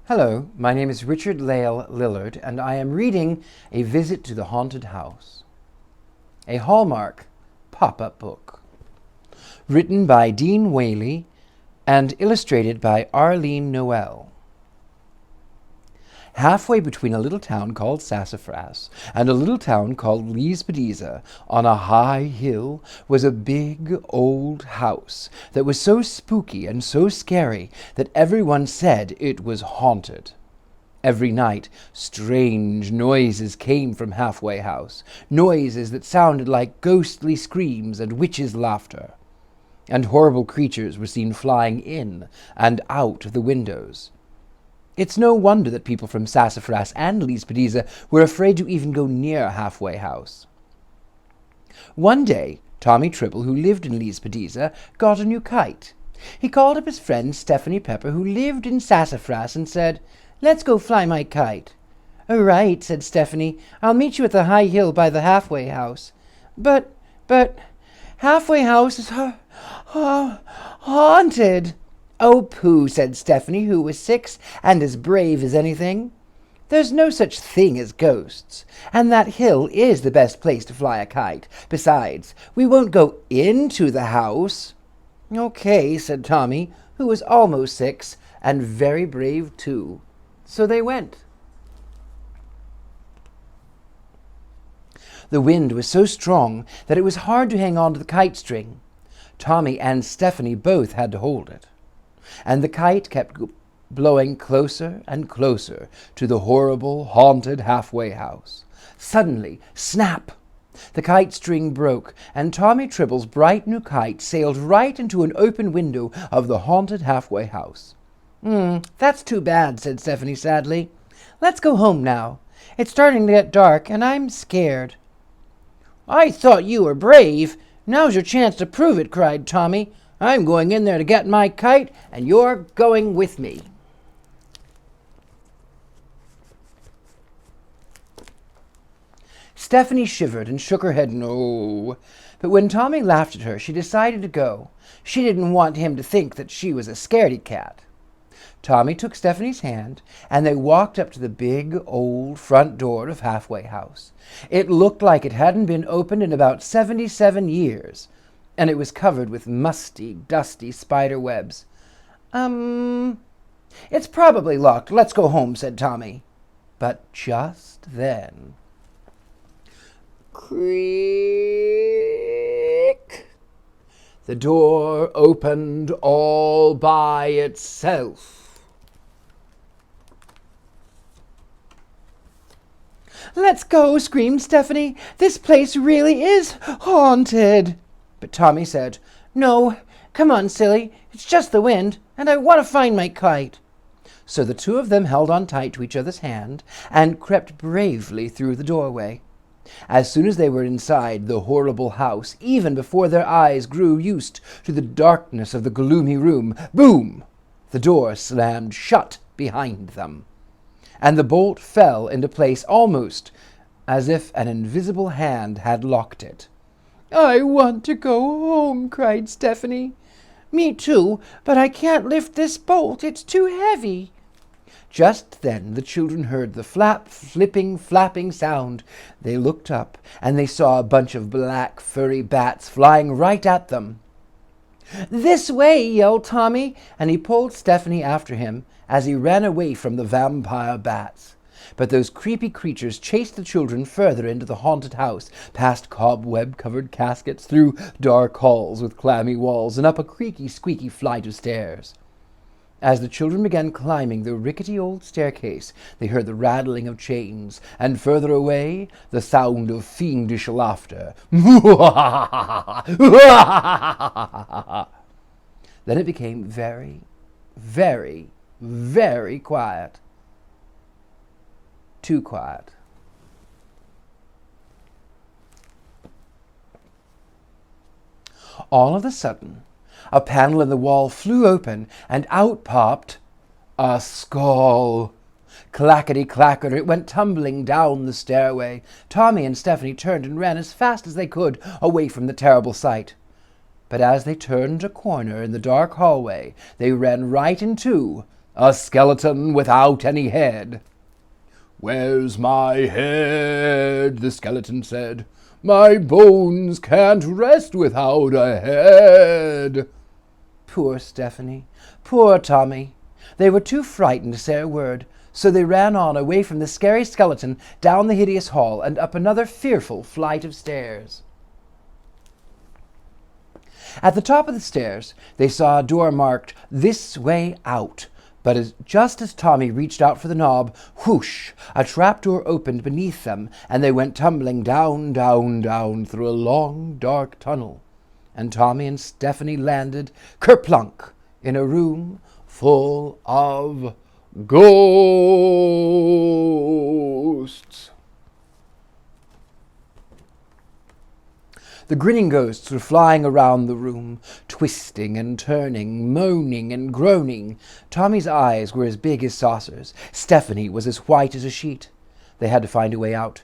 Hello, my name is Richard-Lael Lillard, and I am reading A Visit to the Haunted House, a Hallmark pop-up book, written by Dean Whaley and illustrated by Arlene Noel. Halfway between a little town called Sassafras and a little town called Lispediza, on a high hill, was a big old house that was so spooky and so scary that everyone said it was haunted. Every night, strange noises came from Halfway House, noises that sounded like ghostly screams and witches' laughter. And horrible creatures were seen flying in and out of the windows. It's no wonder that people from Sassafras and Lispediza were afraid to even go near Halfway House. One day, Tommy Tribble, who lived in Lispediza, got a new kite. He called up his friend Stephanie Pepper, who lived in Sassafras, and said, "Let's go fly my kite." "All right," said Stephanie. "I'll meet you at the high hill by the Halfway House." But, Halfway House is haunted." "Oh, pooh," said Stephanie, who was 6 and as brave as anything. "There's no such thing as ghosts, and that hill is the best place to fly a kite. Besides, we won't go into the house." "Okay," said Tommy, who was almost 6 and very brave too. So they went. The wind was so strong that it was hard to hang on to the kite string. Tommy and Stephanie both had to hold it. And the kite kept blowing closer and closer to the horrible, haunted Halfway House. Suddenly, snap! The kite string broke, and Tommy Tribble's bright new kite sailed right into an open window of the haunted Halfway House. That's too bad," said Stephanie sadly. "Let's go home now. It's starting to get dark, and I'm scared." "I thought you were brave. Now's your chance to prove it," cried Tommy. "I'm going in there to get my kite, and you're going with me." Stephanie shivered and shook her head no. But when Tommy laughed at her, she decided to go. She didn't want him to think that she was a scaredy cat. Tommy took Stephanie's hand, and they walked up to the big, old front door of Halfway House. It looked like it hadn't been opened in about 77 years. And it was covered with musty, dusty spider webs. It's probably locked. Let's go home," said Tommy. But just then, creak! The door opened all by itself. "Let's go," screamed Stephanie. "This place really is haunted." But Tommy said, "No, come on, silly. It's just the wind, and I want to find my kite." So the two of them held on tight to each other's hand and crept bravely through the doorway. As soon as they were inside the horrible house, even before their eyes grew used to the darkness of the gloomy room, boom! The door slammed shut behind them, and the bolt fell into place almost as if an invisible hand had locked it. "I want to go home," cried Stephanie. "Me too, but I can't lift this bolt. It's too heavy." Just then the children heard the flap, flipping, flapping sound. They looked up, and they saw a bunch of black, furry bats flying right at them. "This way!" yelled Tommy, and he pulled Stephanie after him as he ran away from the vampire bats. But those creepy creatures chased the children further into the haunted house, past cobweb-covered caskets, through dark halls with clammy walls, and up a creaky, squeaky flight of stairs. As the children began climbing the rickety old staircase, they heard the rattling of chains, and further away, the sound of fiendish laughter. Then it became very, very, very quiet. Too quiet. All of a sudden, a panel in the wall flew open, and out popped a skull. Clackety-clacker, it went tumbling down the stairway. Tommy and Stephanie turned and ran as fast as they could away from the terrible sight. But as they turned a corner in the dark hallway, they ran right into a skeleton without any head. "Where's my head?" the skeleton said. "My bones can't rest without a head." Poor Stephanie, poor Tommy. They were too frightened to say a word, so they ran on away from the scary skeleton, down the hideous hall, and up another fearful flight of stairs. At the top of the stairs, they saw a door marked, "This Way Out," but just as Tommy reached out for the knob, whoosh, a trapdoor opened beneath them, and they went tumbling down, down, down through a long, dark tunnel. And Tommy and Stephanie landed, kerplunk, in a room full of ghosts. The grinning ghosts were flying around the room, twisting and turning, moaning and groaning. Tommy's eyes were as big as saucers. Stephanie was as white as a sheet. They had to find a way out.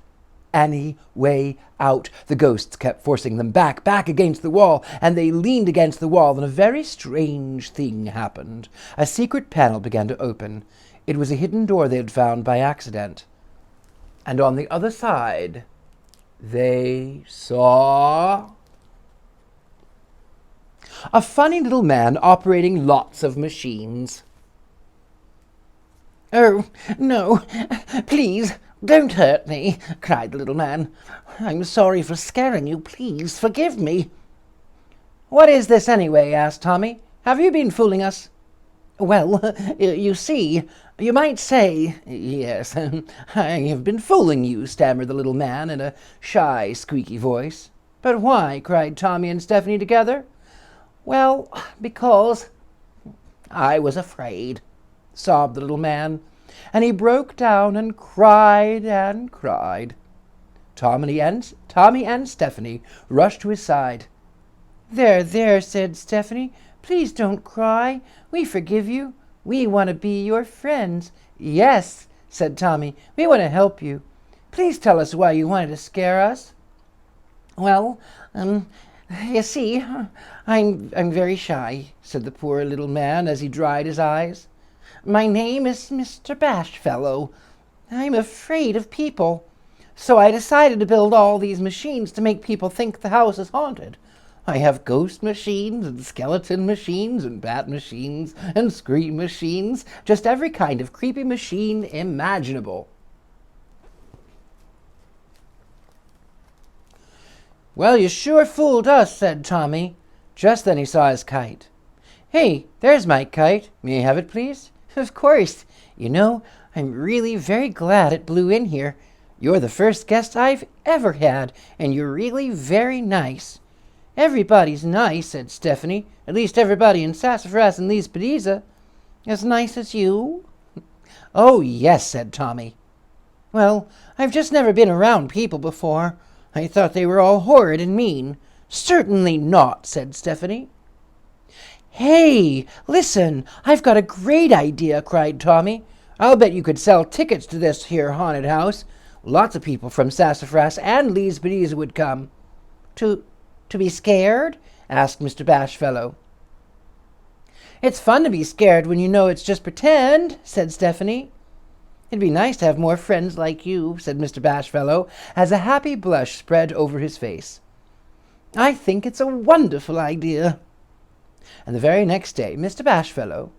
Any way out. The ghosts kept forcing them back against the wall, and they leaned against the wall, and a very strange thing happened. A secret panel began to open. It was a hidden door they had found by accident. And on the other side, they saw a funny little man operating lots of machines. "Oh, no, please, don't hurt me," cried the little man. "I'm sorry for scaring you. Please forgive me." "What is this anyway?" asked Tommy. "Have you been fooling us?" "Well, you see, you might say, yes, I have been fooling you," stammered the little man in a shy, squeaky voice. "But why?" cried Tommy and Stephanie together. "Well, because I was afraid," sobbed the little man, and he broke down and cried and cried. Tommy and Stephanie rushed to his side. There, said Stephanie. "Please don't cry. We forgive you. We want to be your friends." "Yes," said Tommy. "We want to help you. Please tell us why you wanted to scare us." "Well, you see, I'm very shy," said the poor little man as he dried his eyes. "My name is Mr. Bashfellow. I'm afraid of people. So I decided to build all these machines to make people think the house is haunted. I have ghost machines and skeleton machines and bat machines and scream machines, just every kind of creepy machine imaginable." "Well, you sure fooled us," said Tommy. Just then he saw his kite. "Hey, there's my kite. May I have it, please?" "Of course. You know, I'm really very glad it blew in here. You're the first guest I've ever had, and you're really very nice." "Everybody's nice," said Stephanie. "At least everybody in Sassafras and Leespediza." "As nice as you?" "Oh, yes," said Tommy. "Well, I've just never been around people before. I thought they were all horrid and mean." "Certainly not," said Stephanie. "Hey, listen, I've got a great idea," cried Tommy. "I'll bet you could sell tickets to this here haunted house. Lots of people from Sassafras and Leespediza would come." To be scared?" asked Mr. Bashfellow. "It's fun to be scared when you know it's just pretend," said Stephanie. "It'd be nice to have more friends like you," said Mr. Bashfellow, as a happy blush spread over his face. "I think it's a wonderful idea." And the very next day, Mr. Bashfellow,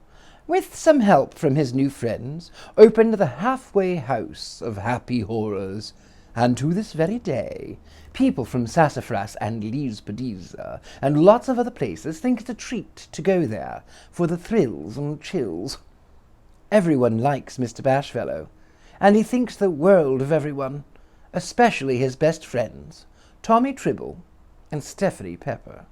with some help from his new friends, opened the halfway house of happy horrors, and to this very day, people from Sassafras and Leespediza and lots of other places think it's a treat to go there for the thrills and chills. Everyone likes Mr. Bashfellow, and he thinks the world of everyone, especially his best friends, Tommy Tribble and Stephanie Pepper.